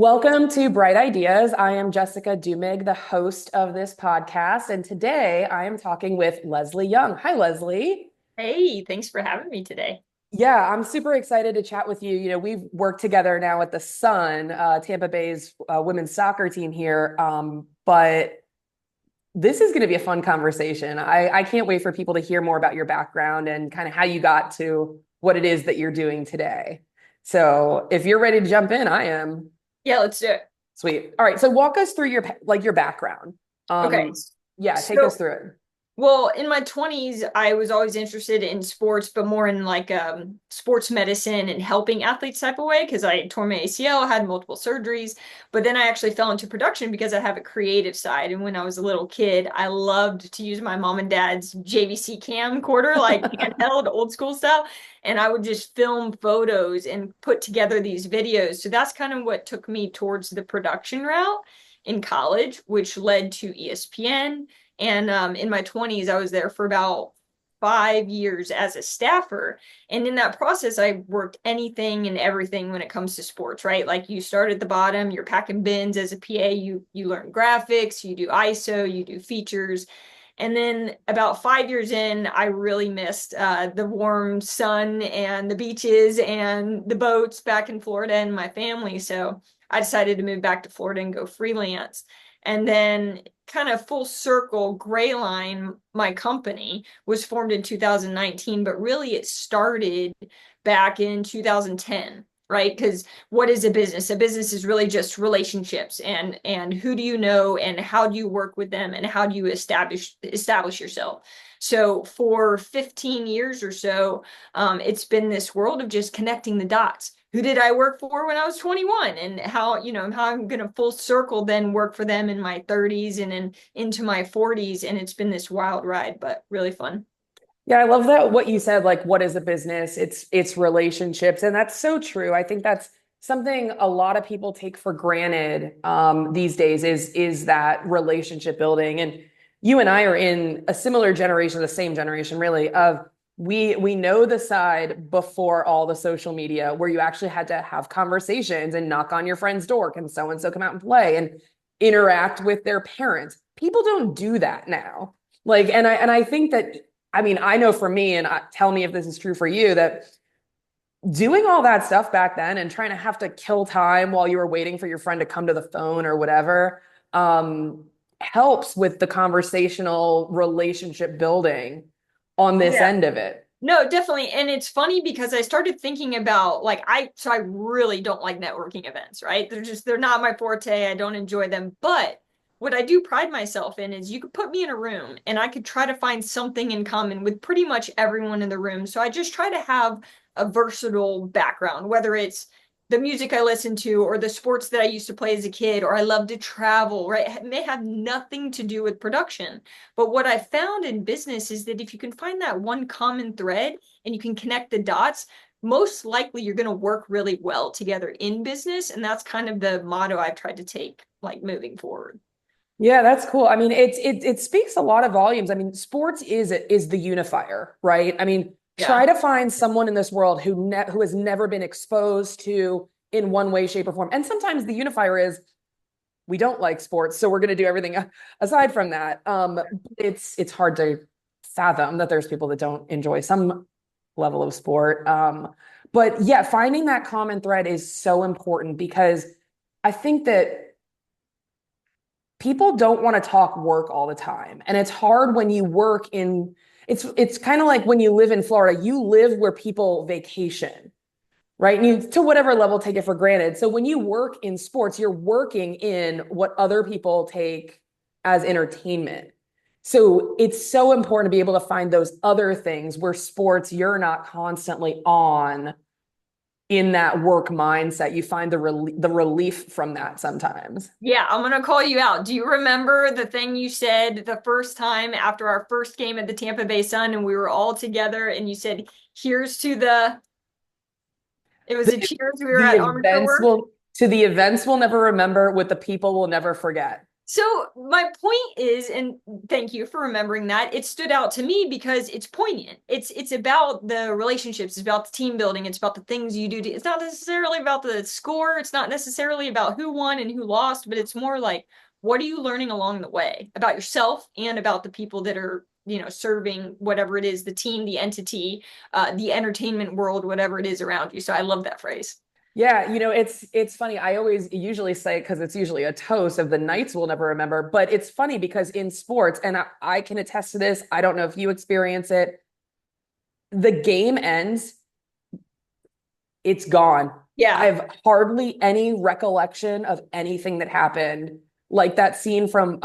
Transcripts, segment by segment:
Welcome to Bright Ideas. I am Jessica Duemig, the host of this podcast, and today I am talking with Lesley Young. Hi, Lesley. Hey, thanks for having me today. Yeah, I'm super excited to chat with you. We've worked together now at the Sun, Tampa Bay's women's soccer team here, but this is going to be a fun conversation. I can't wait for people to hear more about your background and kind of how you got to what it is that you're doing today. So if you're ready to jump in, I am. Yeah, let's do it. Sweet. All right. So walk us through your background. Okay. Yeah, take us So, through it. well, in my 20s, I was always interested in sports, but more in like sports medicine and helping athletes type of way because I tore my ACL, had multiple surgeries, but then I actually fell into production because I have a creative side. And when I was a little kid, I loved to use my mom and dad's JVC camcorder, like handheld old school style, and I would just film photos and put together these videos. So that's kind of what took me towards the production route in college, which led to ESPN. And in my 20s, I was there for about 5 years as a staffer. And in that process, I worked anything and everything when it comes to sports, right? Like you start at the bottom, you're packing bins as a PA, you learn graphics, you do ISO, you do features. And then about 5 years in, I really missed the warm sun and the beaches and the boats back in Florida and my family. So I decided to move back to Florida and go freelance. And then kind of full circle, Greyline, my company, was formed in 2019, but really it started back in 2010, right? Because what is a business? A business is really just relationships and who do you know and how do you work with them and how do you establish yourself. So for 15 years or so, it's been this world of just connecting the dots. Who did I work for when I was 21 and how I'm going to full circle then work for them in my 30s and into my 40s. And it's been this wild ride, but really fun. Yeah, I love that what you said, like what is a business? It's relationships. And that's so true. I think that's something a lot of people take for granted these days is that relationship building. And you and I are in a similar generation, the same generation really, of we know the side before all the social media where you actually had to have conversations and knock on your friend's door. Can so and so come out and play and interact with their parents? People don't do that now. Like, and I think that I mean, I know for me, and tell me if this is true for you, that doing all that stuff back then and trying to have to kill time while you were waiting for your friend to come to the phone or whatever, helps with the conversational relationship building on this Yeah. end of it. No, definitely. And it's funny because I started thinking about like so I really don't like networking events, right? They're not my forte. I don't enjoy them. But what I do pride myself in is you could put me in a room and I could try to find something in common with pretty much everyone in the room. So I just try to have a versatile background, whether it's the music I listen to or the sports that I used to play as a kid, or I love to travel, right? It may have nothing to do with production. But what I found in business is that if you can find that one common thread and you can connect the dots, most likely you're going to work really well together in business. And that's kind of the motto I've tried to take, like moving forward. Yeah, that's cool. I mean, it speaks a lot of volumes. I mean, sports is the unifier, right? I mean, Yeah. try to find someone in this world who has never been exposed to in one way, shape, or form. And sometimes the unifier is we don't like sports, so we're going to do everything aside from that. It's hard to fathom that there's people that don't enjoy some level of sport. But yeah, finding that common thread is so important because I think that people don't want to talk work all the time. And it's hard when you work in it's kind of like when you live in Florida, you live where people vacation, right? And you to whatever level take it for granted. So when you work in sports, you're working in what other people take as entertainment. So it's so important to be able to find those other things where sports you're not constantly on in that work mindset. You find the relief from that sometimes. Yeah, I'm gonna call you out. Do you remember the thing you said the first time after our first game at the Tampa Bay Sun and we were all together and you said, here's to it was a the cheers, we were the at Armature events Work? will to the events we'll never remember, what the people will never forget. So my point is, and thank you for remembering that, it stood out to me because it's poignant. It's about the relationships, it's about the team building, it's about the things you do. It's not necessarily about the score, it's not necessarily about who won and who lost, but it's more like, what are you learning along the way about yourself and about the people that are, serving whatever it is, the team, the entity, the entertainment world, whatever it is around you. So I love that phrase. Yeah, it's funny. I always usually say because it's usually a toast of the nights we'll never remember, but it's funny because in sports, and I can attest to this. I don't know if you experience it. The game ends, it's gone. I Yeah. have hardly any recollection of anything that happened. Like that scene from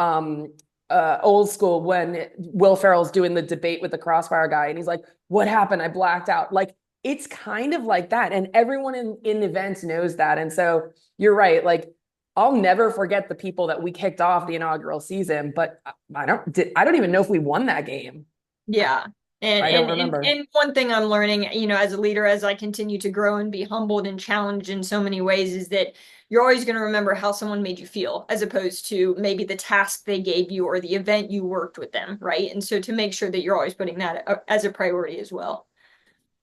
Old School when Will Ferrell's doing the debate with the Crossfire guy, and he's like, "What happened? I blacked out." Like it's kind of like that, and everyone in events knows that. And so you're right. Like I'll never forget the people that we kicked off the inaugural season, but I don't even know if we won that game. Yeah. And I don't and and remember. and one thing I'm learning, as a leader, as I continue to grow and be humbled and challenged in so many ways, is that you're always going to remember how someone made you feel, as opposed to maybe the task they gave you or the event you worked with them, right? And so to make sure that you're always putting that as a priority as well.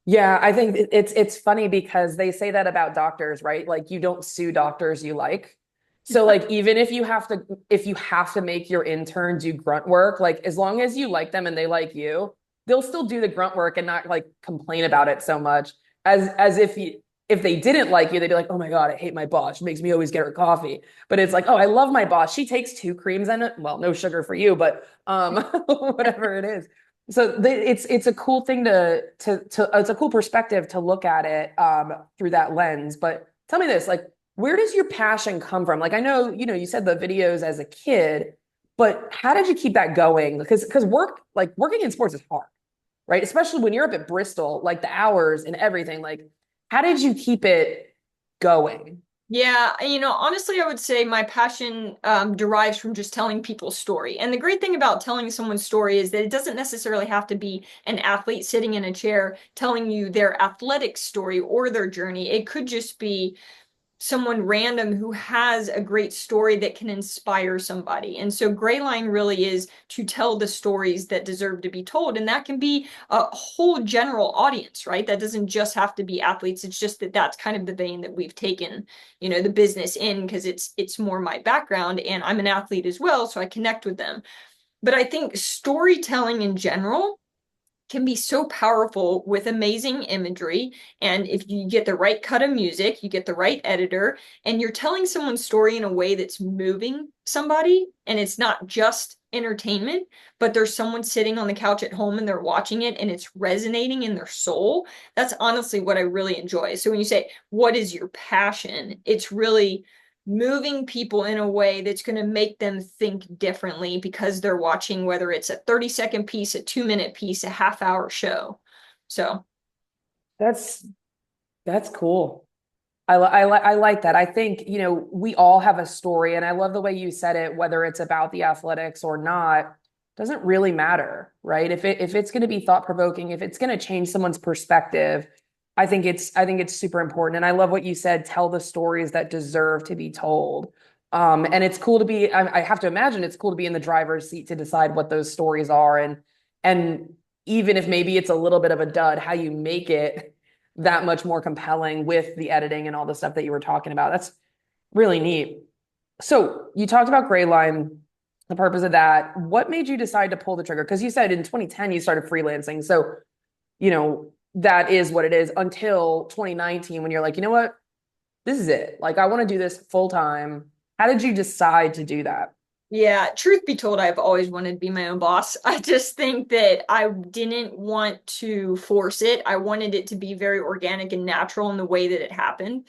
Yeah, I think it's funny because they say that about doctors, right? Like you don't sue doctors you like. So like even if you have to make your intern do grunt work, like as long as you like them and they like you, they'll still do the grunt work and not like complain about it so much as if they didn't like you, they'd be like, "Oh my God, I hate my boss. She makes me always get her coffee." But it's like, "Oh, I love my boss. She takes two creams in it. Well, no sugar for you, but whatever it is." So it's a cool thing to it's a cool perspective to look at it through that lens. But tell me this, like, where does your passion come from? Like, I know, you said the videos as a kid, but how did you keep that going? Because working in sports is hard, right? Especially when you're up at Bristol, like the hours and everything. Like, how did you keep it going? Yeah, honestly, I would say my passion derives from just telling people's story. And the great thing about telling someone's story is that it doesn't necessarily have to be an athlete sitting in a chair telling you their athletic story or their journey. It could just be someone random who has a great story that can inspire somebody. And so Greyline really is to tell the stories that deserve to be told. And that can be a whole general audience, right? That doesn't just have to be athletes. It's just that that's kind of the vein that we've taken, the business in because it's more my background and I'm an athlete as well, so I connect with them. But I think storytelling in general can be so powerful with amazing imagery. And if you get the right cut of music, you get the right editor, and you're telling someone's story in a way that's moving somebody, and it's not just entertainment, but there's someone sitting on the couch at home and they're watching it and it's resonating in their soul. That's honestly what I really enjoy. So when you say, what is your passion? It's really moving people in a way that's going to make them think differently because they're watching, whether it's a 30-second piece, a 2-minute piece, a half-hour show. So That's that's cool. I like that. I think, we all have a story, and I love the way you said it, whether it's about the athletics or not, doesn't really matter, right? If it's going to be thought provoking, if it's going to change someone's perspective, I think it's super important. And I love what you said, tell the stories that deserve to be told. And it's cool to be, I have to imagine it's cool to be in the driver's seat to decide what those stories are, and even if maybe it's a little bit of a dud, how you make it that much more compelling with the editing and all the stuff that you were talking about. That's really neat. So you talked about Greyline, the purpose of that. What made you decide to pull the trigger? Because you said in 2010 you started freelancing. So, that is what it is until 2019 when you're like, you know what? This is it. Like, I want to do this full time. How did you decide to do that? yeah, truth be told, I've always wanted to be my own boss. I just think that I didn't want to force it. I wanted it to be very organic and natural in the way that it happened.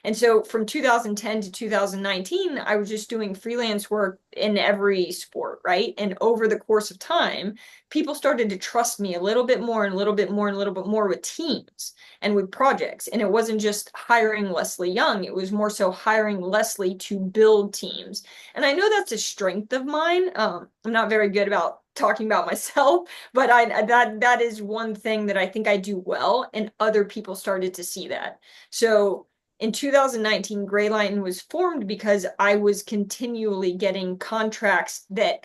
And so from 2010 to 2019, I was just doing freelance work in every sport, right? And over the course of time, people started to trust me a little bit more and a little bit more and a little bit more with teams and with projects. And it wasn't just hiring Lesley Young, it was more so hiring Lesley to build teams. And I know that's a strength of mine. I'm not very good about talking about myself, but that is one thing that I think I do well, and other people started to see that. So in 2019, Greyline was formed because I was continually getting contracts that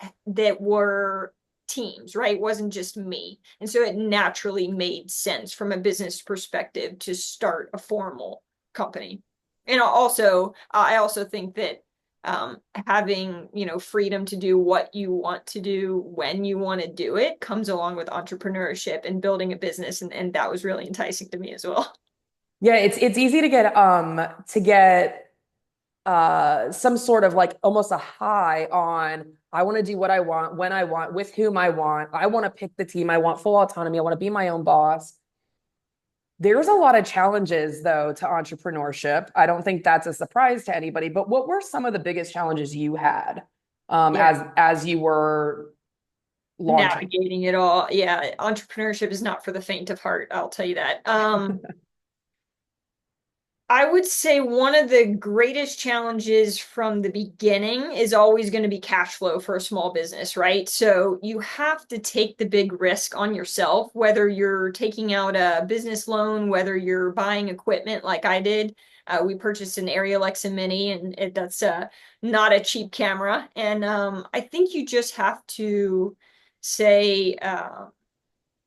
were teams, right? It wasn't just me. And so it naturally made sense from a business perspective to start a formal company. And I also think that having, freedom to do what you want to do when you want to do it comes along with entrepreneurship and building a business. And that was really enticing to me as well. Yeah, it's easy to get some sort of like almost a high on I want to do what I want, when I want, with whom I want. I want to pick the team. I want full autonomy. I want to be my own boss. There's a lot of challenges though to entrepreneurship. I don't think that's a surprise to anybody, but what were some of the biggest challenges you had Yeah. as you were launching? Navigating it all. Yeah, entrepreneurship is not for the faint of heart, I'll tell you that. I would say one of the greatest challenges from the beginning is always going to be cash flow for a small business, right? So you have to take the big risk on yourself, whether you're taking out a business loan, whether you're buying equipment like I did. We purchased an Alexa Mini, and that's not a cheap camera. And I think you just have to say,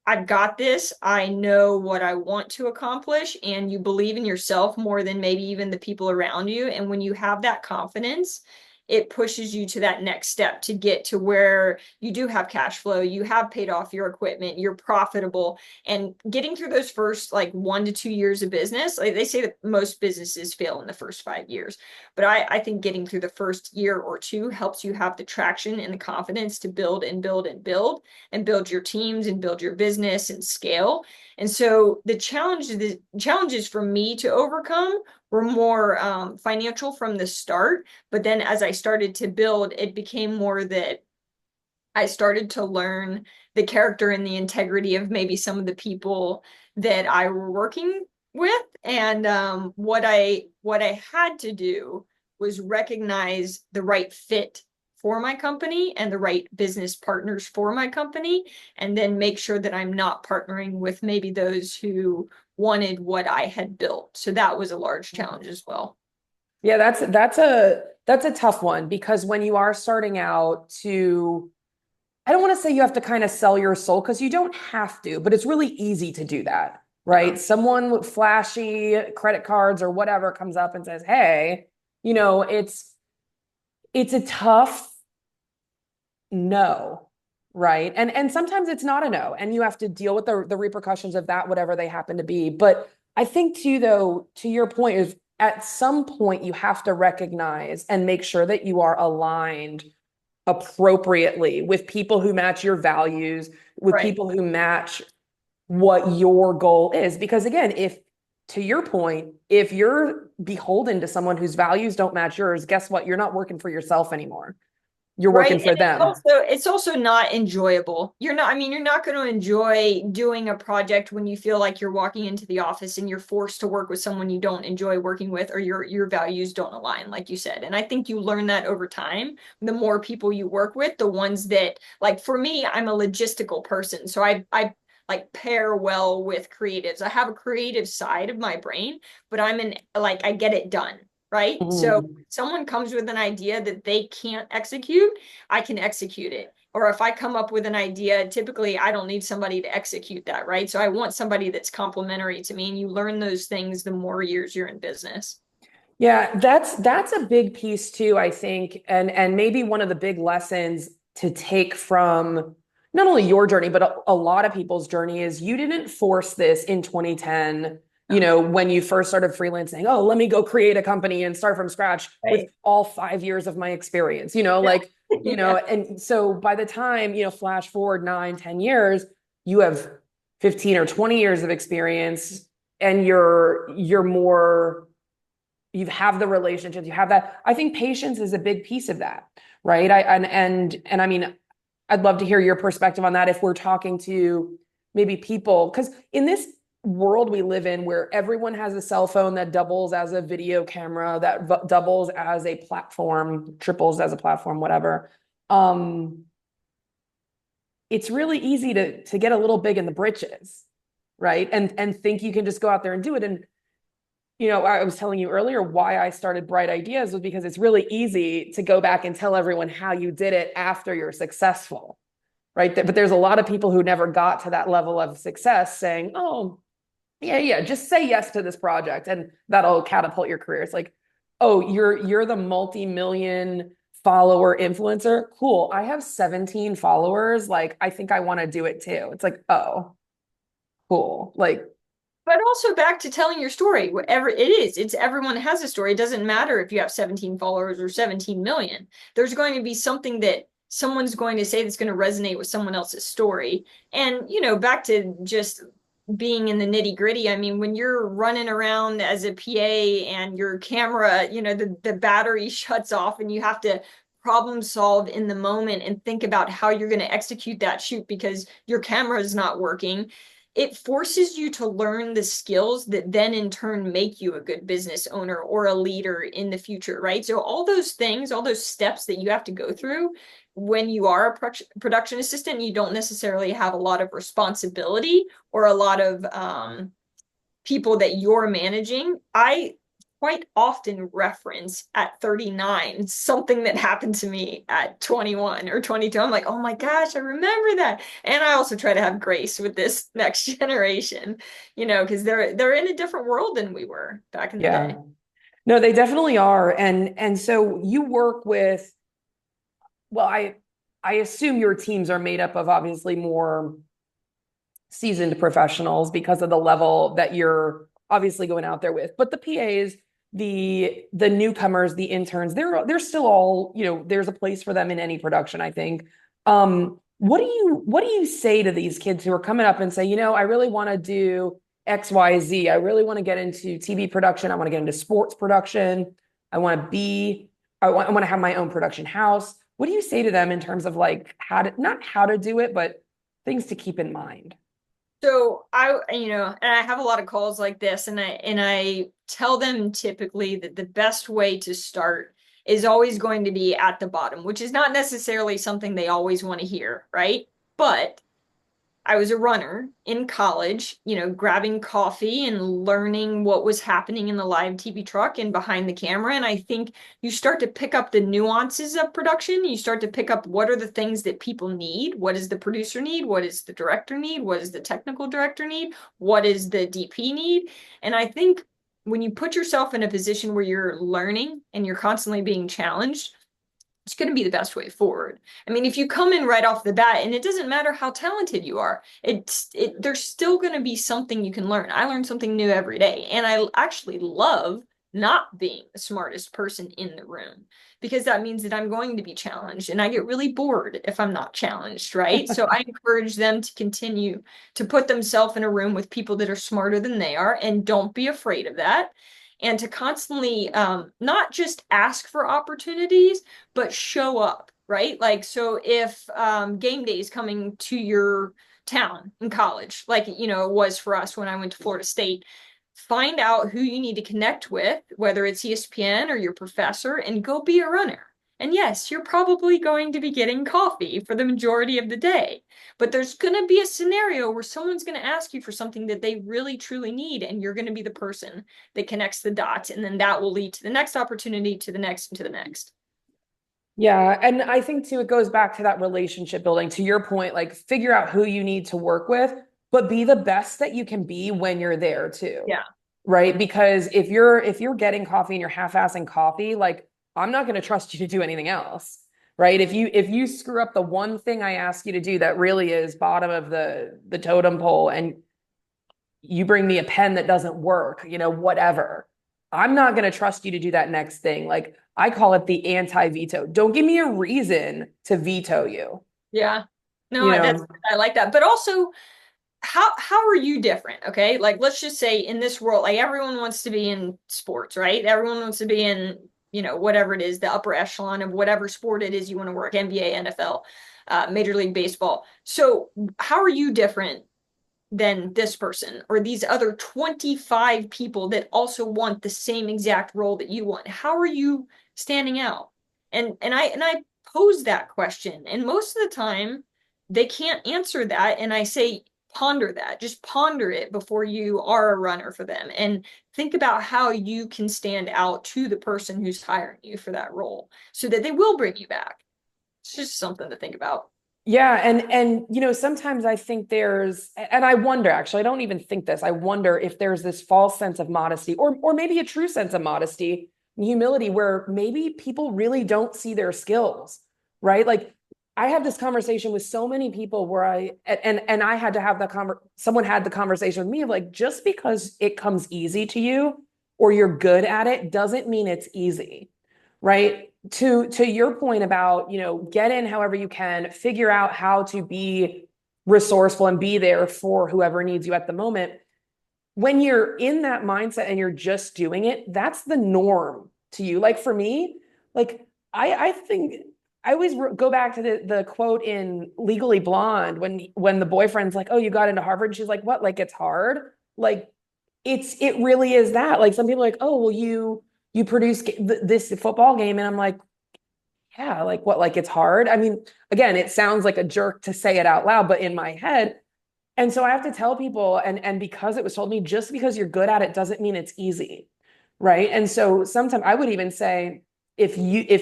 I've got this. I know what I want to accomplish, and you believe in yourself more than maybe even the people around you. And when you have that confidence, it pushes you to that next step to get to where you do have cash flow, you have paid off your equipment, you're profitable, and getting through those first like 1 to 2 years of business. Like they say that most businesses fail in the first 5 years, but I think getting through the first year or two helps you have the traction and the confidence to build and build and build and build your teams and build your business and scale. And so the challenges for me to overcome were more financial from the start. But then as I started to build, it became more that I started to learn the character and the integrity of maybe some of the people that I were working with. And what I had to do was recognize the right fit for my company and the right business partners for my company, and then make sure that I'm not partnering with maybe those who wanted what I had built. So that was a large challenge as well. Yeah, that's a tough one because when you are starting out to I don't want to say you have to kind of sell your soul because you don't have to, but it's really easy to do that, Uh-huh. right? Someone with flashy credit cards or whatever comes up and says, "Hey, it's a tough no, right?" And sometimes it's not a no, and you have to deal with the repercussions of that, whatever they happen to be. But I think too, though, to your point, is at some point you have to recognize and make sure that you are aligned appropriately with people who match your values, with Right. people who match what your goal is. Because again, if to your point, if you're beholden to someone whose values don't match yours, guess what? You're not working for yourself anymore. You're Right. working And for them. it's also not enjoyable. You're not going to enjoy doing a project when you feel like you're walking into the office and you're forced to work with someone you don't enjoy working with, or your values don't align, like you said. And I think you learn that over time. The more people you work with, the ones that, like for me, I'm a logistical person. So I like pair well with creatives. I have a creative side of my brain, but I get it done. Right. So Mhm. someone comes with an idea that they can't execute, I can execute it. Or if I come up with an idea, typically I don't need somebody to execute that, right? So I want somebody that's complementary to me. And you learn those things the more years you're in business. Yeah, that's a big piece too, I think, and maybe one of the big lessons to take from not only your journey, but a lot of people's journey is you didn't force this in 2010, No. when you first started freelancing. Oh, let me go create a company and start from scratch with Right. all 5 years of my experience, Yeah. Yeah. and so by the time, flash forward 9, 10 years, you have 15 or 20 years of experience and you're more you have the relationships, you have that. I think patience is a big piece of that, right? And I mean, I'd love to hear your perspective on that if we're talking to maybe people, because in this world we live in where everyone has a cell phone that doubles as a video camera, that doubles as a platform, triples as a platform, whatever. Um, it's really easy to get a little big in the britches, right? And think you can just go out there and do it. And I was telling you earlier why I started Bright Ideas was because it's really easy to go back and tell everyone how you did it after you're successful, right? But there's a lot of people who never got to that level of success saying, oh, yeah, just say yes to this project and that'll catapult your career. It's like, oh, you're the multi-million follower influencer. Cool. I have 17 followers. Like, I think I want to do it too. It's like, oh, cool. Like, But also back to telling your story, whatever it is, it's everyone has a story. It doesn't matter if you have 17 followers or 17 million. There's going to be something that someone's going to say that's going to resonate with someone else's story. And, back to just being in the nitty gritty. I mean, when you're running around as a PA and your camera, the battery shuts off and you have to problem solve in the moment and think about how you're going to execute that shoot because your camera is not working, it forces you to learn the skills that then in turn make you a good business owner or a leader in the future, right? So all those things, all those steps that you have to go through when you are a production assistant, you don't necessarily have a lot of responsibility or a lot of people that you're managing. I quite often reference at 39 something that happened to me at 21 or 22. I'm like, oh my gosh, I remember that. And I also try to have grace with this next generation, because they're in a different world than we were back in the yeah. day. No, they definitely are. And so you work with, well, I assume your teams are made up of obviously more seasoned professionals because of the level that you're obviously going out there with. But the PAs, the newcomers, the interns, they're still all, there's a place for them in any production, I think. What do you say to these kids who are coming up and say, I really want to do XYZ. I really want to get into TV production. I want to get into sports production. I want to have my own production house. What do you say to them in terms of like not how to do it, but things to keep in mind? So and I have a lot of calls like this, and I tell them typically that the best way to start is always going to be at the bottom, which is not necessarily something they always want to hear, right? But I was a runner in college, grabbing coffee and learning what was happening in the live TV truck and behind the camera. And I think you start to pick up the nuances of production. You start to pick up what are the things that people need. What does the producer need? What does the director need? What does the technical director need? What does the DP need? And I think when you put yourself in a position where you're learning and you're constantly being challenged, it's going to be the best way forward. I mean, if you come in right off the bat, and it doesn't matter how talented you are, there's still going to be something you can learn. I learn something new every day, and I actually love not being the smartest person in the room because that means that I'm going to be challenged, and I get really bored if I'm not challenged, right? So I encourage them to continue to put themselves in a room with people that are smarter than they are, and don't be afraid of that. And to constantly not just ask for opportunities, but show up, right? Like, so if game day is coming to your town in college, like, it was for us when I went to Florida State, find out who you need to connect with, whether it's ESPN or your professor, and go be a runner. And yes, you're probably going to be getting coffee for the majority of the day, but there's going to be a scenario where someone's going to ask you for something that they really truly need, and you're going to be the person that connects the dots, and then that will lead to the next opportunity, to the next, and to the next. Yeah. And I think too, it goes back to that relationship building. To your point, like figure out who you need to work with, but be the best that you can be when you're there too. Yeah. Right. Because if you're getting coffee and you're half-assing coffee, like I'm not going to trust you to do anything else. Right. If you screw up the one thing I ask you to do that really is bottom of the totem pole and you bring me a pen that doesn't work, whatever. I'm not going to trust you to do that next thing. Like I call it the anti-veto. Don't give me a reason to veto you. Yeah. No, You I like that. But also, how are you different? Okay. Like, let's just say in this world, like everyone wants to be in sports, right? Everyone wants to be in, whatever it is, the upper echelon of whatever sport it is you want to work, NBA, NFL, Major League Baseball. So how are you different than this person or these other 25 people that also want the same exact role that you want? How are you standing out? And I pose that question, and most of the time they can't answer that, and I say, ponder that. Just ponder it before you are a runner for them, and think about how you can stand out to the person who's hiring you for that role so that they will bring you back. It's just something to think about. Yeah, and sometimes I think and I wonder, actually, I don't even think this. I wonder if there's this false sense of modesty, or maybe a true sense of modesty and humility, where maybe people really don't see their skills, right? Like, I have this conversation with so many people where and I had to have someone had the conversation with me of like, just because it comes easy to you or you're good at it doesn't mean it's easy, right? To your point about, get in however you can, figure out how to be resourceful and be there for whoever needs you at the moment. When you're in that mindset and you're just doing it, that's the norm to you. Like for me, like I think I always go back to the quote in Legally Blonde when the boyfriend's like, "Oh, you got into Harvard." And she's like, "What? Like it's hard?" Like it really is that. Like some people are like, "Oh, well, you produce this football game," and I'm like, yeah, like what? Like it's hard. I mean, again, it sounds like a jerk to say it out loud, but in my head. And so I have to tell people, and because it was told me, just because you're good at it doesn't mean it's easy, right? And so sometimes I would even say, if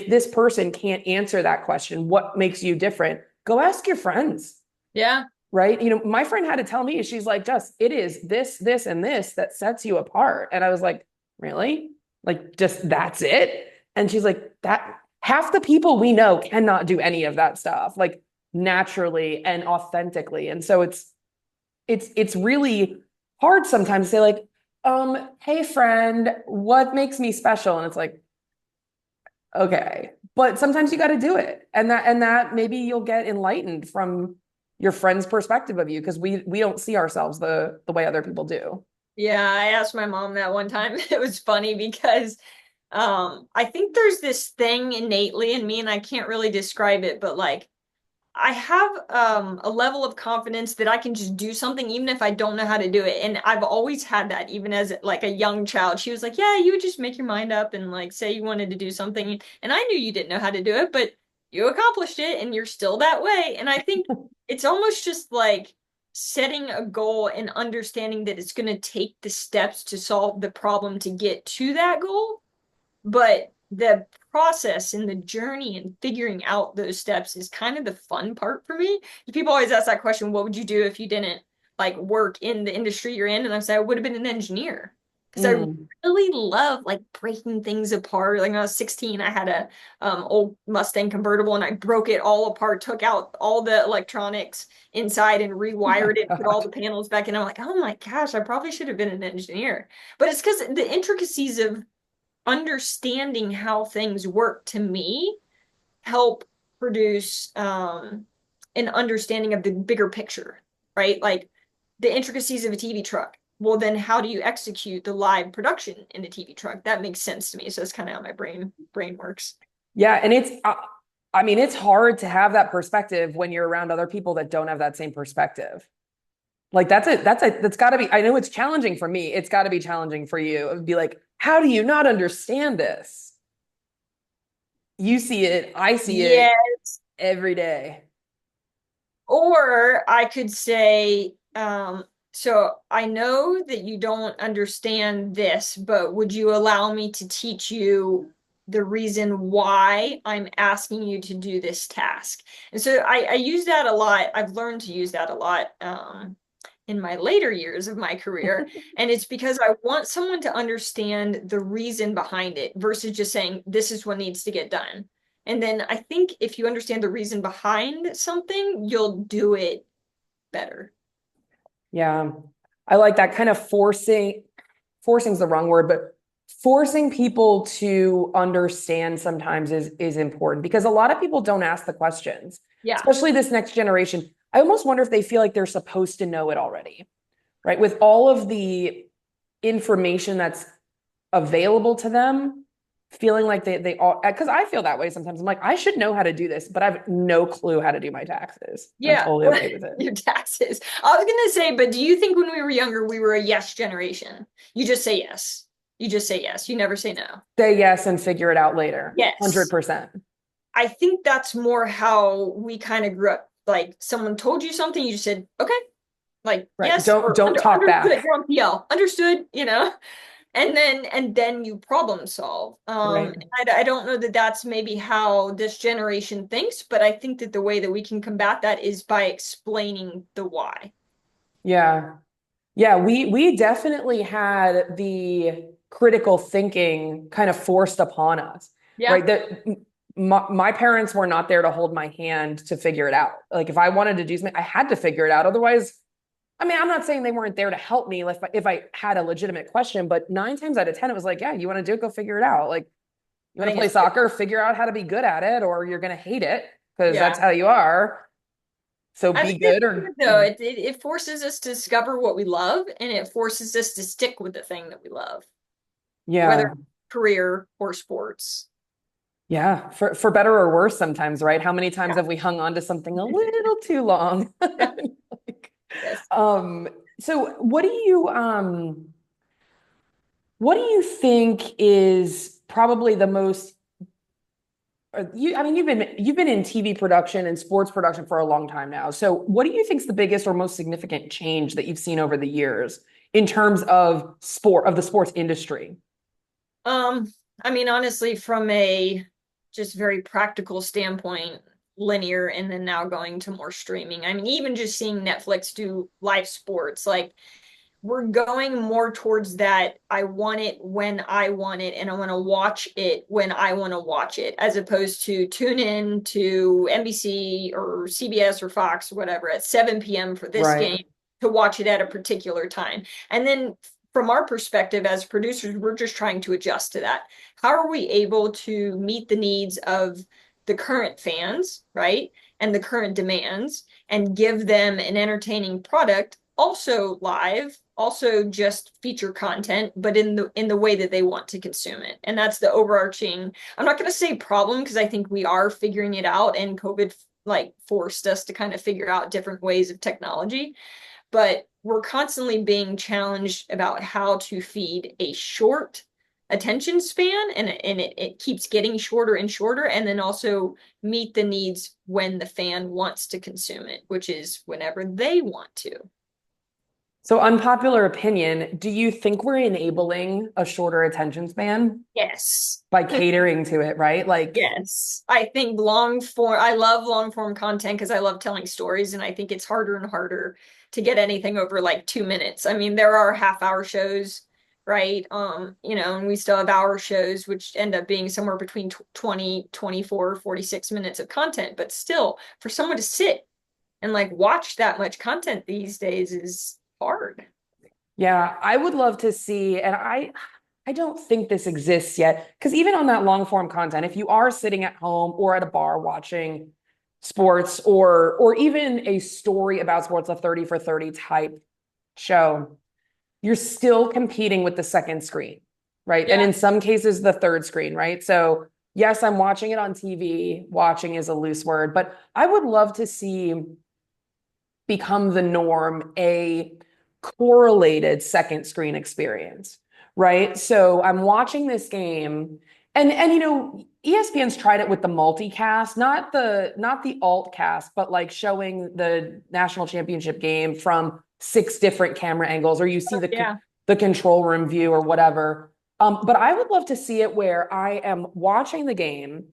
this person can't answer that question, what makes you different? Go ask your friends, Yeah. right? My friend had to tell me, she's like, Jess, it is this, and this that sets you apart. And I was like, really? Like, just that's it? And she's like, that half the people we know cannot do any of that stuff, like naturally and authentically. And so it's really hard sometimes to say like, hey friend, what makes me special? And it's like, okay, but sometimes you got to do it. And that maybe you'll get enlightened from your friend's perspective of you, because we don't see ourselves the way other people do. Yeah, I asked my mom that one time. It was funny because I think there's this thing innately in me, and I can't really describe it, but like I have a level of confidence that I can just do something even if I don't know how to do it. And I've always had that even as like a young child. She was like, "Yeah, you would just make your mind up and like say you wanted to do something." And I knew you didn't know how to do it, but you accomplished it and you're still that way. And I think it's almost just like setting a goal and understanding that it's going to take the steps to solve the problem to get to that goal. But the process and the journey and figuring out those steps is kind of the fun part for me. People always ask that question, what would you do if you didn't like work in the industry you're in? And I say I would have been an engineer because I Mm. really love like breaking things apart. Like when I was 16, I had a old Mustang convertible and I broke it all apart, took out all the electronics inside and Oh my rewired it, put all God. the panels back in. I'm like, oh my gosh, I probably should have been an engineer. But it's because the intricacies of understanding how things work to me help produce an understanding of the bigger picture, right? Like the intricacies of a TV truck. Well, then how do you execute the live production in the TV truck? That makes sense to me. So that's kind of how my brain works. Yeah, and I mean, it's hard to have that perspective when you're around other people that don't have that same perspective. Like that's got to be, I know it's challenging for me. It's got to be challenging for you. It would be like, how do you not understand this? You see it, I see it Yes. every day. Or I could say, so I know that you don't understand this, but would you allow me to teach you the reason why I'm asking you to do this task? And so I use that a lot. I've learned to use that a lot in my later years of my career. And it's because I want someone to understand the reason behind it versus just saying, this is what needs to get done. And then I think if you understand the reason behind something, you'll do it better. Yeah. I like that kind of forcing is the wrong word, but forcing people to understand sometimes is important, because a lot of people don't ask the questions, Yeah. especially this next generation. I almost wonder if they feel like they're supposed to know it already, right? With all of the information that's available to them, feeling like they all, because I feel that way sometimes. I'm like, I should know how to do this, but I have no clue how to do my taxes. I'm Yeah. totally okay with it. Your taxes. I was gonna say, but do you think when we were younger, we were a yes generation? You just say yes. You just say yes. You never say no. Say yes and figure it out later. Yes. 100%. I think that's more how we kind of grew up. Like someone told you something, you just said, okay. Like, Right. yes, or Don't talk understood, back. don't yell, understood, and then you problem solve. Right. I don't know that that's maybe how this generation thinks, but I think that the way that we can combat that is by explaining the why. Yeah. Yeah, we definitely had the critical thinking kind of forced upon us, Yeah. right? That my parents were not there to hold my hand to figure it out. Like if I wanted to do something, I had to figure it out. Otherwise, I mean, I'm not saying they weren't there to help me if I had a legitimate question, but 9 times out of 10, it was like, yeah, you want to do it, go figure it out. Like you I want to think play it's, soccer, figure out how to be good at it, or you're going to hate it because that's yeah. how you are. So I be think it's good good or, you though. know, It forces us to discover what we love and it forces us to stick with the thing that we love, whether yeah. career or sports. Yeah, for better or worse sometimes, right? How many times Yeah. have we hung on to something a little too long? Like, Yes. um, so what do you think is probably the most I mean you've been in TV production and sports production for a long time now. So what do you think is the biggest or most significant change that you've seen over the years in terms of the sports industry? Um, I mean, honestly, from a just very practical standpoint, linear and then now going to more streaming. I mean, even just seeing Netflix do live sports, like we're going more towards that. I want it when I want it, and I want to watch it when I want to watch it, as opposed to tune in to NBC or CBS or Fox or whatever at 7 p.m. for this Right. game to watch it at a particular time. And then from our perspective as producers, we're just trying to adjust to that. How are we able to meet the needs of the current fans, right? And the current demands and give them an entertaining product also live, also just feature content, but in the way that they want to consume it. And that's the overarching, I'm not going to say problem because I think we are figuring it out and COVID like forced us to kind of figure out different ways of technology, but we're constantly being challenged about how to feed a short attention span and it keeps getting shorter and shorter and then also meet the needs when the fan wants to consume it, which is whenever they want to. So, unpopular opinion, do you think we're enabling a shorter attention span Yes. by catering to it, right? Like, Yes. I think long form, I love long form content because I love telling stories and I think it's harder and harder to get anything over like 2 minutes. I mean, there are half-hour shows, right? And we still have hour shows which end up being somewhere between 20, 24, 46 minutes of content, but still for someone to sit and like watch that much content these days is hard. yeah, I would love to see, and I don't think this exists yet, because even on that long form content, if you are sitting at home or at a bar watching sports or even a story about sports, a 30 for 30 type show, you're still competing with the second screen, right? And Yeah. in some cases, the third screen, right? So, yes, I'm watching it on TV. Watching is a loose word, but I would love to see become the norm a correlated second screen experience, right? So I'm watching this game and ESPN's tried it with the multicast, not the alt cast, but like showing the national championship game from six different camera angles, or you see Yeah. the control room view or whatever. But I would love to see it where I am watching the game,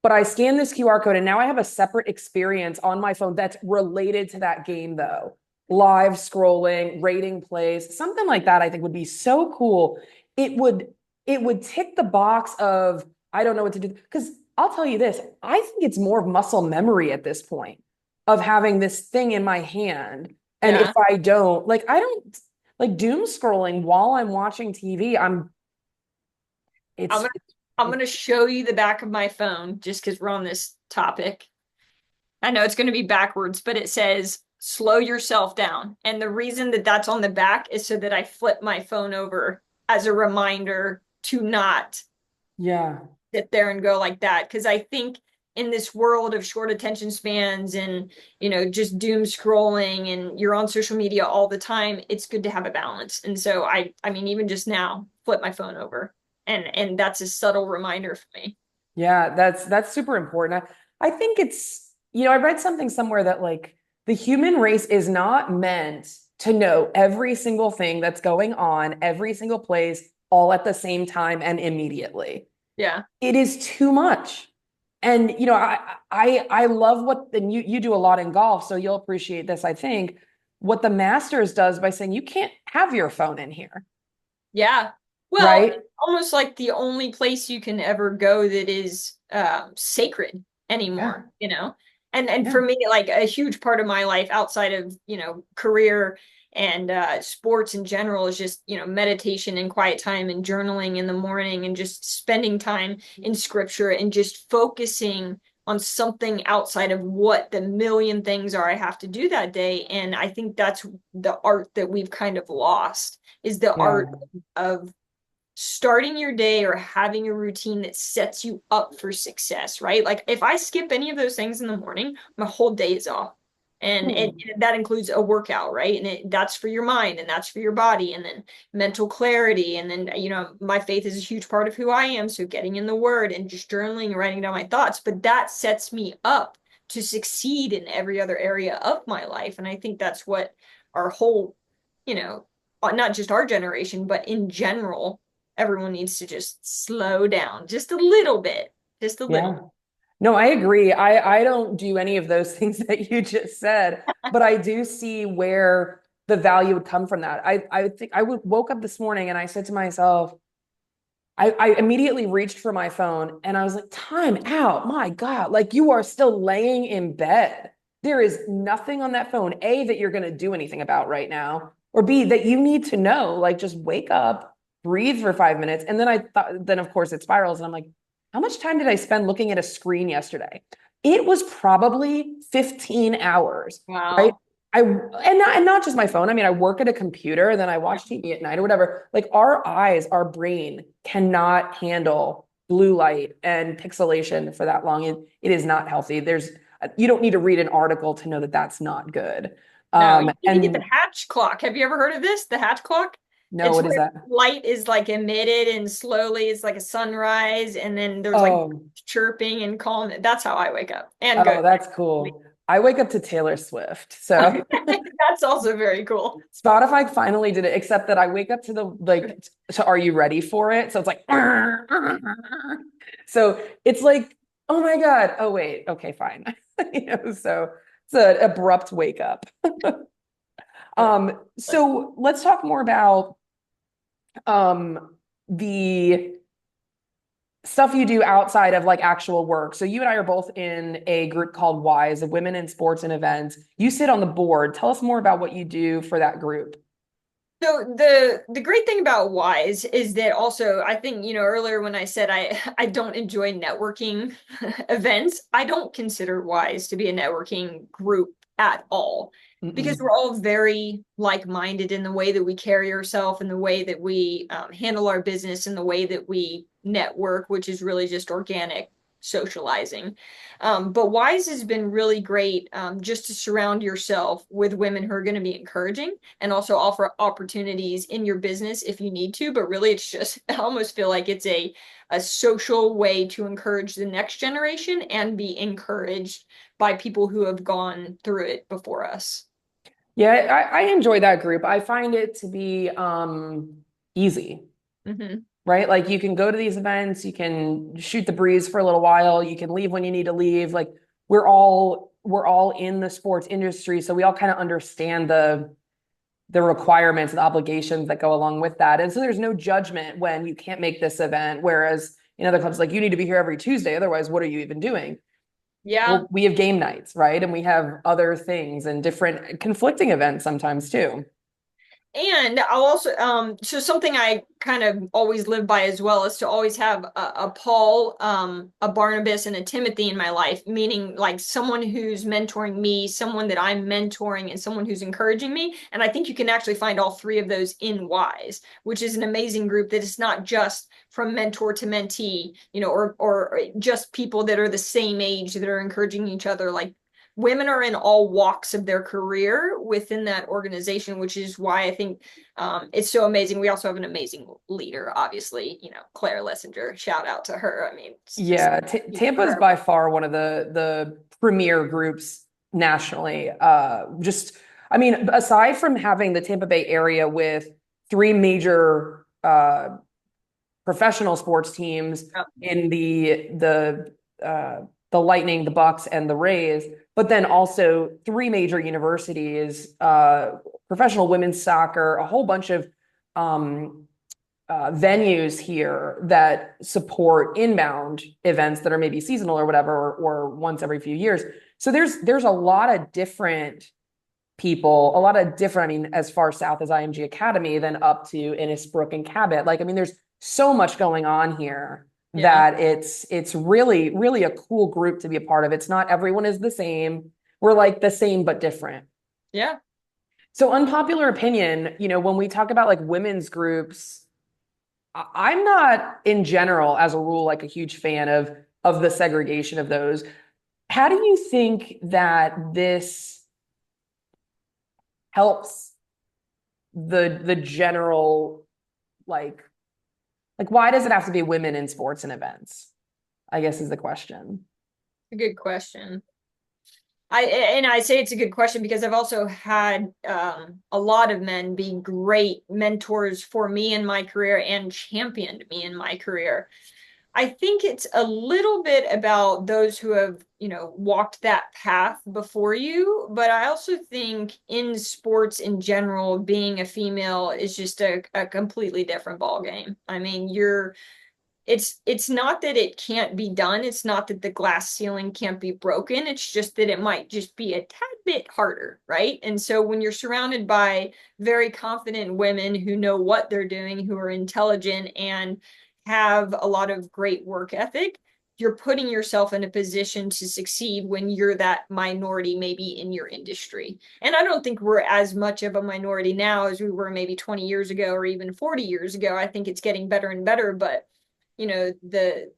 but I scan this QR code and now I have a separate experience on my phone that's related to that game, though. Live scrolling, rating plays, something like that, I think would be so cool. It would it would tick the box of I don't know what to do. Because I'll tell you this, I think it's more of muscle memory at this point of having this thing in my hand. And if Yeah. I don't, like I don't like doom scrolling while I'm watching TV, I'm it's gonna I'm gonna show you the back of my phone just because we're on this topic. I know it's gonna be backwards, but it says slow yourself down. And the reason that that's on the back is so that I flip my phone over as a reminder to not yeah. sit there and go like that. Because I think in this world of short attention spans and just doom scrolling and you're on social media all the time, it's good to have a balance. And so I mean, even just now, flip my phone over. And that's a subtle reminder for me. Yeah, that's super important. I think it's, I read something somewhere that like the human race is not meant to know every single thing that's going on, every single place, all at the same time and immediately. Yeah. It is too much. And I love what, and you do a lot in golf, so you'll appreciate this, I think, what the Masters does by saying you can't have your phone in here, Yeah. Well, right? it's almost like the only place you can ever go that is sacred Yeah, anymore, you know? And yeah, for me, like a huge part of my life outside of, career and sports in general is just, meditation and quiet time and journaling in the morning and just spending time in scripture and just focusing on something outside of what the million things are I have to do that day. And I think that's the art that we've kind of lost, is the yeah. art of starting your day or having a routine that sets you up for success, right? Like if I skip any of those things in the morning, my whole day is off. And Hmm. that includes a workout, right? And that's for your mind and that's for your body, and then mental clarity. And then, my faith is a huge part of who I am. So getting in the word and just journaling and writing down my thoughts, but that sets me up to succeed in every other area of my life. And I think that's what our whole, you know, not just our generation, but in general, everyone needs to just slow down just a little bit, just a Yeah. little. No, I agree. I don't do any of those things that you just said, but I do see where the value would come from that. I think woke up this morning and I said to myself, I immediately reached for my phone and I was like, time out. My God, like you are still laying in bed. There is nothing on that phone, A, that you're going to do anything about right now, or B, that you need to know. Like just wake up, breathe for 5 minutes. And then I thought, then of course it spirals. And I'm like, how much time did I spend looking at a screen yesterday? It was probably 15 hours, right? Wow. And not just my phone. I mean, I work at a computer and then I watch TV at night or whatever. Like our eyes, our brain cannot handle blue light and pixelation for that long. It is not healthy. You don't need to read an article to know that that's not good. No, you need to get the And hatch clock. Have you ever heard of this? The hatch clock? no, It's what is where that? light is like emitted and slowly it's like a sunrise, and then there's like Oh, chirping and calm. That's how I wake up and go to oh, that's sleep. cool. I wake up to Taylor Swift. So That's also very cool. Spotify finally did it, except that I wake up to the like to Are You Ready for It? So it's like so it's like, oh my God. Oh wait, okay, fine. So it's an abrupt wake up. So let's talk more about the stuff you do outside of like actual work. So you and I are both in a group called WISE, Women in Sports and Events. You sit on the board. Tell us more about what you do for that group. So the great thing about Wise is that also I think, earlier when I said I don't enjoy networking events, I don't consider Wise to be a networking group at all, because Mm-mm. we're all very like-minded in the way that we carry ourselves and the way that we handle our business and the way that we network, which is really just organic socializing. But Wise has been really great, just to surround yourself with women who are going to be encouraging and also offer opportunities in your business if you need to. But really, it's just, I almost feel like it's a social way to encourage the next generation and be encouraged by people who have gone through it before us. Yeah, I enjoy that group. I find it to be easy, Hmm. right? Like you can go to these events, you can shoot the breeze for a little while, you can leave when you need to leave. Like we're all in the sports industry, so we all kind of understand the requirements, the obligations that go along with that. And so there's no judgment when you can't make this event. Whereas in other clubs, like you need to be here every Tuesday, otherwise, what are you even doing? Yeah. Well, we have game nights, right? And we have other things and different conflicting events sometimes too. And I'll also, so something I kind of always live by as well is to always have a Paul, a Barnabas, and a Timothy in my life, meaning like someone who's mentoring me, someone that I'm mentoring, and someone who's encouraging me. And I think you can actually find all three of those in Wise, which is an amazing group that is not just from mentor to mentee, or just people that are the same age that are encouraging each other. Like women are in all walks of their career within that organization, which is why I think it's so amazing. We also have an amazing leader, obviously, Claire Lessinger. Shout out to her. I mean, it's just Yeah, Tampa is by far one of the premier groups nationally. I mean, aside from having the Tampa Bay area with three major professional sports teams Yep. in the Lightning, the Bucks, and the Rays, but then also three major universities, professional women's soccer, a whole bunch of um, venues here that support inbound events that are maybe seasonal or whatever, or once every few years. So there's a lot of different people, a lot of different, I mean, as far south as IMG Academy, then up to Innisbrook and Cabot. Like, I mean, there's so much going on here Yeah. that it's really, really a cool group to be a part of. It's not everyone is the same. We're like the same but different. Yeah. So unpopular opinion, when we talk about like women's groups, I'm not in general, as a rule, like a huge fan of the segregation of those. How do you think that this helps the general, like why does it have to be women in sports and events? I guess is the question. A good question. I say it's a good question because I've also had a lot of men be great mentors for me in my career and championed me in my career. I think it's a little bit about those who have, walked that path before you, but I also think in sports in general, being a female is just a completely different ball game. I mean, it's not that it can't be done. It's not that the glass ceiling can't be broken. It's just that it might just be a tad bit harder, right? And so when you're surrounded by very confident women who know what they're doing, who are intelligent and have a lot of great work ethic, you're putting yourself in a position to succeed when you're that minority maybe in your industry. And I don't think we're as much of a minority now as we were maybe 20 years ago or even 40 years ago. I think it's getting better and better, but the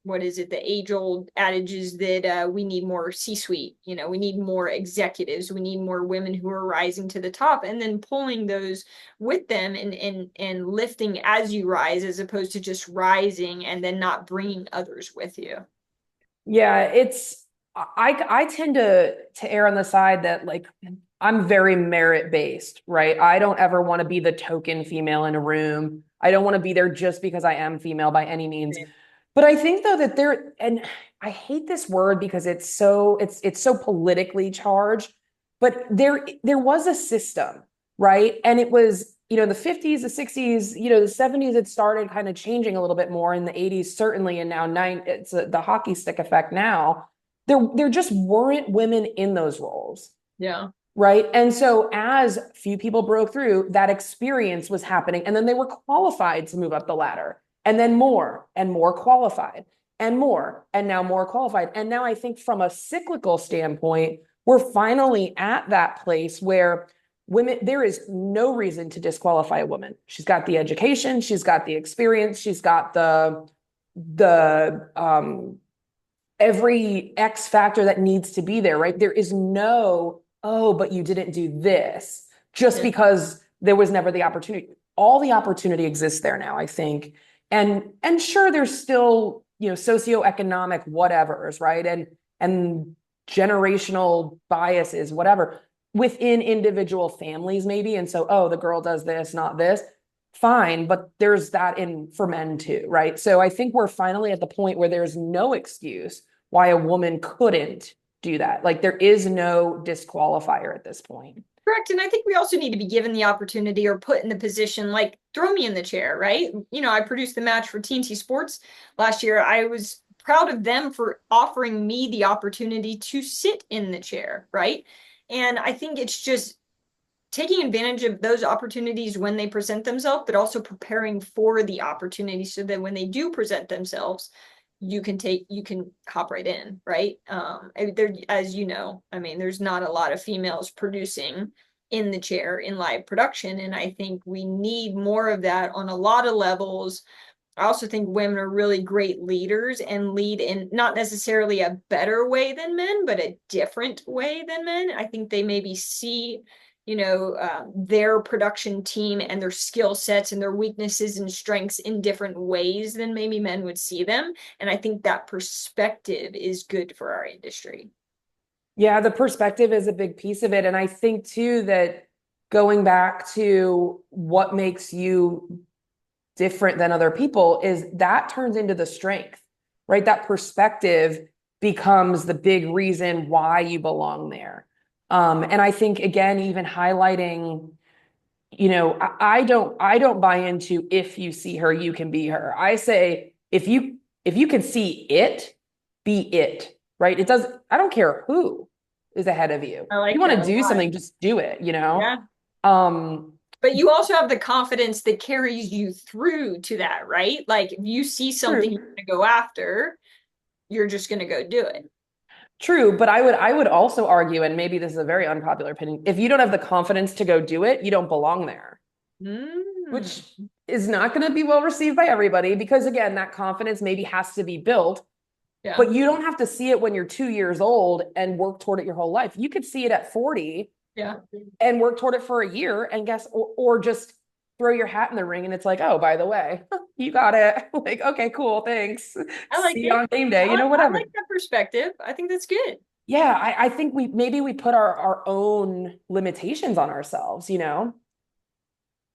what is it, the age old adage is that we need more C-suite, we need more executives, we need more women who are rising to the top, and then pulling those with them and lifting as you rise, as opposed to just rising and then not bringing others with you. Yeah, I tend to err on the side that like I'm very merit based, right? I don't ever want to be the token female in a room. I don't want to be there just because I am female by any means. But I think though that and I hate this word because it's so politically charged, but there was a system, right? And it was, the 50s, the 60s, the 70s, it started kind of changing a little bit more in the 80s, certainly, and now it's the hockey stick effect now. There just weren't women in those roles. Yeah. Right. And so as few people broke through, that experience was happening. And then they were qualified to move up the ladder. And then more and more qualified and more and now more qualified. And now I think from a cyclical standpoint, we're finally at that place where women, there is no reason to disqualify a woman. She's got the education, she's got the experience, she's got the every X factor that needs to be there, right? There is no, oh, but you didn't do this just because there was never the opportunity. All the opportunity exists there now, I think. And sure, there's still, socioeconomic whatevers, right? And generational biases, whatever, within individual families, maybe. And so, oh, the girl does this, not this. Fine, but there's that in for men too, right? So I think we're finally at the point where there's no excuse why a woman couldn't do that. Like there is no disqualifier at this point. Correct. And I think we also need to be given the opportunity or put in the position, like throw me in the chair, right? I produced the match for TNT Sports last year. I was proud of them for offering me the opportunity to sit in the chair, right? And I think it's just taking advantage of those opportunities when they present themselves, but also preparing for the opportunity so that when they do present themselves, you can hop right in, right? There, as you know, I mean, there's not a lot of females producing in the chair in live production, and I think we need more of that on a lot of levels. I also think women are really great leaders and lead in not necessarily a better way than men, but a different way than men. I think they maybe see their production team and their skill sets and their weaknesses and strengths in different ways than maybe men would see them. And I think that perspective is good for our industry. Yeah, the perspective is a big piece of it. And I think too that going back to what makes you different than other people is that turns into the strength, right? That perspective becomes the big reason why you belong there. And I think again, even highlighting, I don't buy into if you see her, you can be her. I say if you can see it, be it, right? It does, I don't care who is ahead of you. I If you like want that to a do lot. something, just do it. Yeah. Um, But you also have the confidence that carries you through to that, right? Like if you see something true. you're going to go after, you're just going to go do it. True, but I would also argue, and maybe this is a very unpopular opinion, if you don't have the confidence to go do it, you don't belong there, Mm. which is not going to be well received by everybody because again, that confidence maybe has to be built, Yeah. but you don't have to see it when you're 2 years old and work toward it your whole life. You could see it at 40 Yeah. and work toward it for a year and guess, or just throw your hat in the ring and it's like, oh, by the way, you got it. Like, okay, cool, thanks. I like See you it. on game day, I whatever. like that perspective. I think that's good. Yeah, I think we put our own limitations on ourselves.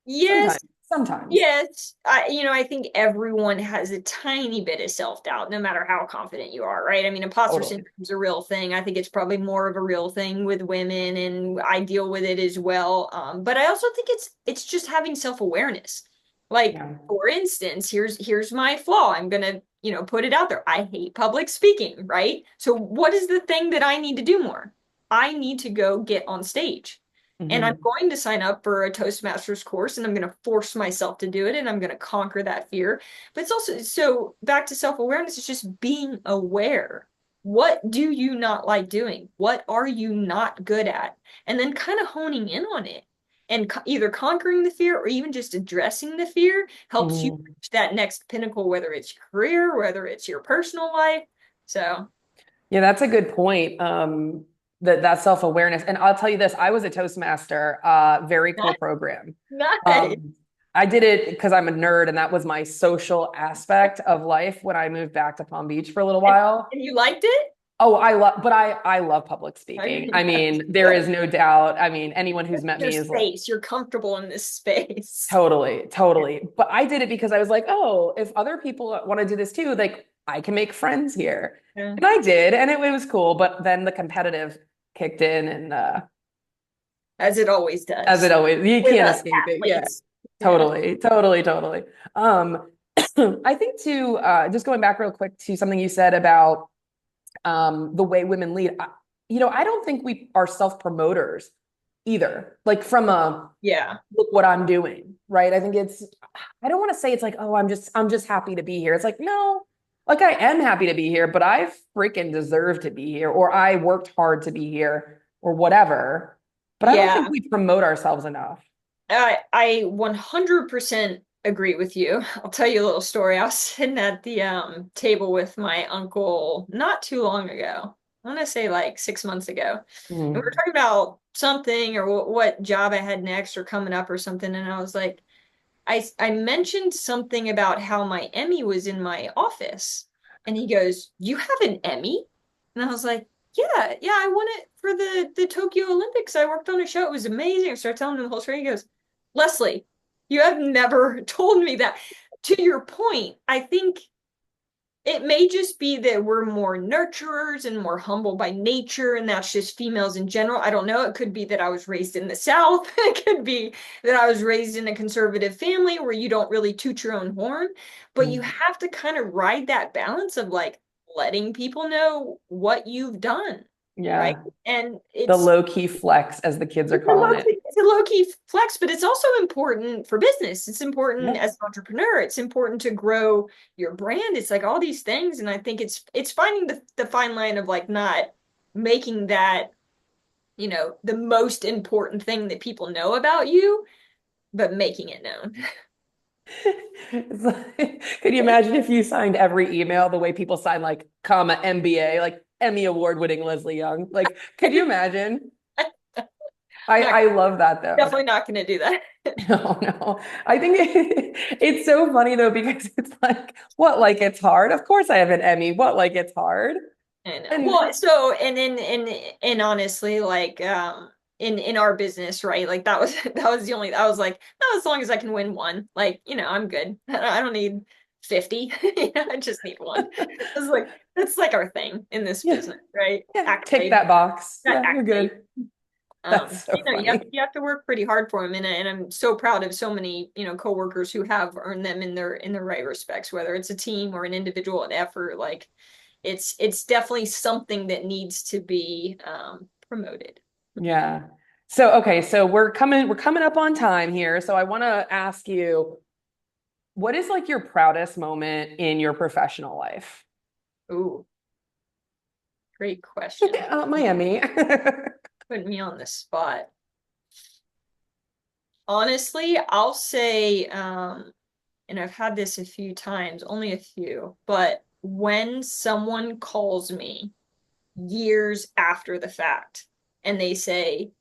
Yes, Sometimes, sometimes. yes. I think everyone has a tiny bit of self-doubt, no matter how confident you are, right? I mean, imposter Totally. syndrome is a real thing. I think it's probably more of a real thing with women, and I deal with it as well. But I also think it's just having self-awareness. Like, Yeah. for instance, here's my flaw. I'm gonna, put it out there. I hate public speaking, right? So what is the thing that I need to do more? I need to go get on stage. And I'm Hmm. going to sign up for a Toastmasters course and I'm going to force myself to do it and I'm going to conquer that fear. But it's also, so back to self-awareness, it's just being aware. What do you not like doing? What are you not good at? And then kind of honing in on it and either conquering the fear or even just addressing the fear helps you Hmm. reach that next pinnacle, whether it's your career, whether it's your personal life. So, Yeah, that's a good point. That self-awareness. And I'll tell you this, I was a Toastmaster, very cool nice. program. Nice. Um, I did it because I'm a nerd and that was my social aspect of life when I moved back to Palm Beach for a little And, while. and you liked it? Oh, I love public speaking. I mean, there is no doubt. I mean, anyone who's met Your me is like, space. You're comfortable in this space. totally, totally. But I did it because I was like, oh, if other people want to do this too, like I can make friends here. Yeah. And I did, and it was cool. But then the competitive kicked in, and As it always as it does always, you with can't us escape it. Yeah, athletes. Yeah. totally, totally, totally. Um, I think too, just going back real quick to something you said about the way women lead. I don't think we are self-promoters either. Like from a Yeah. look what I'm doing, right? I think I don't want to say it's like, oh, I'm just happy to be here. It's like, no, like I am happy to be here, but I freaking deserve to be here, or I worked hard to be here, or whatever. But I don't think Yeah. we promote ourselves enough. I 100% agree with you. I'll tell you a little story. I was sitting at the table with my uncle not too long ago. I want to say like 6 months ago. And we were Mm. talking about something or what job I had next or coming up or something. And I was like, I mentioned something about how my Emmy was in my office. And he goes, "You have an Emmy?" And I was like, yeah, I won it for the Tokyo Olympics. I worked on a show. It was amazing. I started telling him the whole story. He goes, "Lesley, you have never told me that." To your point, I think it may just be that we're more nurturers and more humble by nature, and that's just females in general. I don't know. It could be that I was raised in the South. It could be that I was raised in a conservative family where you don't really toot your own horn, but you Mm. have to kind of ride that balance of like letting people know what you've done, right? Yeah, And the low key flex, as the kids are calling it. it's a low key flex, but it's also important for business. It's important Yeah. as an entrepreneur. It's important to grow your brand. It's like all these things, and I think it's finding the fine line of like not making that the most important thing that people know about you, but making it known. Could you imagine if you signed every email the way people sign like comma MBA, like Emmy Award-winning Lesley Young? Like, could you imagine? I Not I love that though. definitely not going to do that. No, no. I think it's so funny though because it's like, what, like it's hard? Of course I have an Emmy. What, like it's hard? I know. And Well, so and honestly, like in our business, right? Like that was that was the only I was like, no, as long as I can win one, like, I'm good. I don't need 50. I just need one. It's like that's like our thing in this yeah, business, right? yeah, tick Accolade. that box. Got Yeah, you're accolade. good. That's so funny. You have to work pretty hard for them, and I'm so proud of so many, coworkers who have earned them in their right respects, whether it's a team or an individual effort. Like it's definitely something that needs to be promoted. Yeah. So okay, so we're coming up on time here. So I want to ask you, what is like your proudest moment in your professional life? Ooh, great question. Okay, Miami. Putting me on the spot. Honestly, I'll say, and I've had this a few times, only a few, but when someone calls me years after the fact and they say,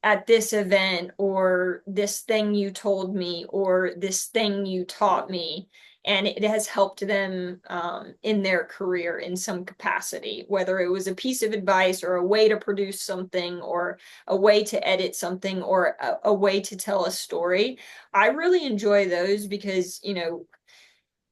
at this event or this thing you told me or this thing you taught me, and it has helped them in their career in some capacity, whether it was a piece of advice or a way to produce something or a way to edit something or a way to tell a story. I really enjoy those because,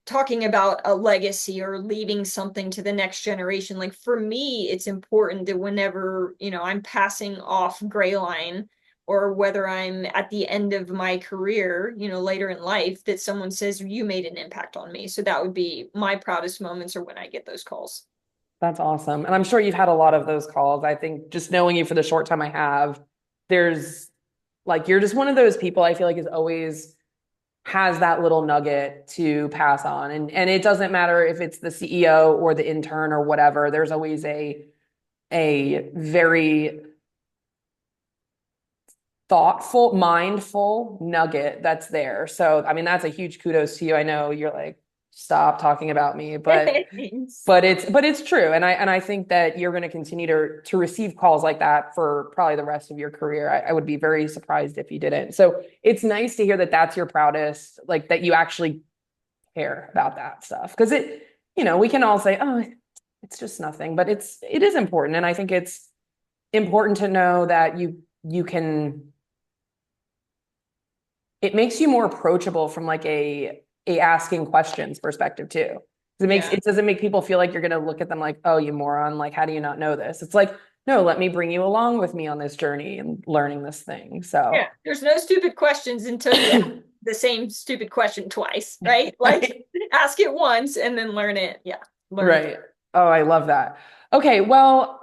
talking about a legacy or leaving something to the next generation, like for me it's important that whenever I'm passing off Greyline, or whether I'm at the end of my career, later in life, that someone says you made an impact on me. So that would be my proudest moments, or when I get those calls. That's awesome. And I'm sure you've had a lot of those calls. I think just knowing you for the short time I have, there's like you're just one of those people I feel like is always has that little nugget to pass on. And it doesn't matter if it's the CEO or the intern or whatever, there's always a very thoughtful, mindful nugget that's there. So, I mean, that's a huge kudos to you. I know you're like, stop talking about me, but Thanks. but it's true. And I think that you're going to continue to receive calls like that for probably the rest of your career. I would be very surprised if you didn't. So it's nice to hear that that's your proudest, like that you actually care about that stuff. Because we can all say, oh, it's just nothing, but it is important. And I think it's important to know that you can it makes you more approachable from like a asking questions perspective too. Yeah. It doesn't make people feel like you're going to look at them like, oh, you moron, like how do you not know this? It's like, no, let me bring you along with me on this journey and learning this thing. Yeah, So there's no stupid questions until you ask the same stupid question twice, right? Like right. ask it once and then learn it. Yeah, learn it. Right. Oh, I love that. Okay, well,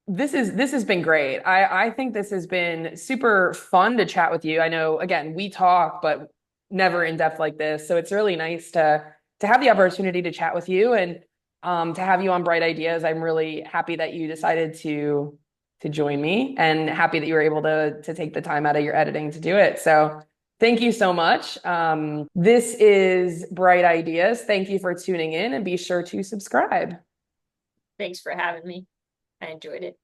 this has been great. I think this has been super fun to chat with you. I know, again, we talk, but never in depth like this. So it's really nice to have the opportunity to chat with you and to have you on Bright Ideas. I'm really happy that you decided to join me and happy that you were able to take the time out of your editing to do it. So thank you so much. This is Bright Ideas. Thank you for tuning in and be sure to subscribe. Thanks for having me. I enjoyed it.